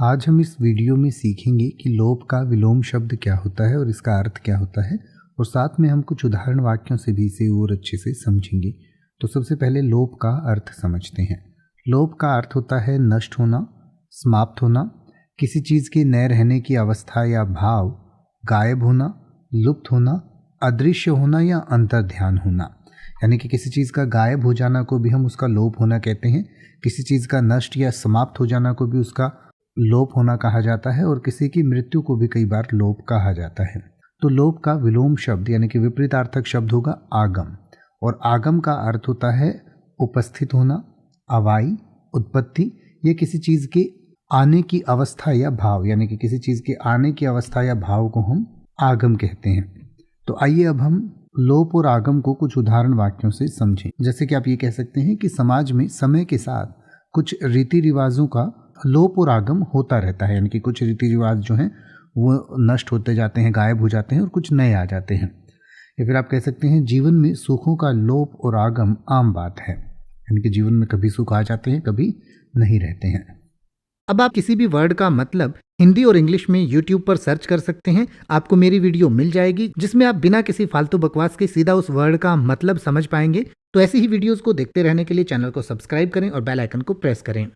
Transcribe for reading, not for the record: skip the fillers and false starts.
आज हम इस वीडियो में सीखेंगे कि लोभ का विलोम शब्द क्या होता है और इसका अर्थ क्या होता है, और साथ में हम कुछ उदाहरण वाक्यों से भी इसे और अच्छे से समझेंगे। तो सबसे पहले लोभ का अर्थ समझते हैं। लोभ का अर्थ होता है नष्ट होना, समाप्त होना, किसी चीज़ के न रहने की अवस्था या भाव, गायब होना, लुप्त होना, अदृश्य होना या अंतर्ध्यान होना। यानी कि किसी चीज़ का गायब हो जाना को भी हम उसका लोप होना कहते हैं, किसी चीज़ का नष्ट या समाप्त हो जाना को भी उसका लोप होना कहा जाता है, और किसी की मृत्यु को भी कई बार लोप कहा जाता है। तो लोप का विलोम शब्द यानी कि विपरीतार्थक शब्द होगा आगम, और आगम का अर्थ होता है उपस्थित होना, अवाई, उत्पत्ति, या किसी चीज़ के आने की अवस्था या भाव। यानी कि किसी चीज़ के आने की अवस्था या भाव को हम आगम कहते हैं। तो आइए अब हम लोप और आगम को कुछ उदाहरण वाक्यों से समझें। जैसे कि आप ये कह सकते हैं कि समाज में समय के साथ कुछ रीति रिवाजों का लोप और आगम होता रहता है। यानी कि कुछ रीति रिवाज जो हैं वो नष्ट होते जाते हैं, गायब हो जाते हैं, और कुछ नए आ जाते हैं। या फिर आप कह सकते हैं जीवन में सुखों का लोप और आगम आम बात है। यानी कि जीवन में कभी सुख आ जाते हैं, कभी नहीं रहते हैं। अब आप किसी भी वर्ड का मतलब हिंदी और इंग्लिश में YouTube पर सर्च कर सकते हैं। आपको मेरी वीडियो मिल जाएगी जिसमें आप बिना किसी फालतू बकवास के सीधा उस वर्ड का मतलब समझ पाएंगे। तो ऐसी ही वीडियोस को देखते रहने के लिए चैनल को सब्सक्राइब करें और बेल आइकन को प्रेस करें।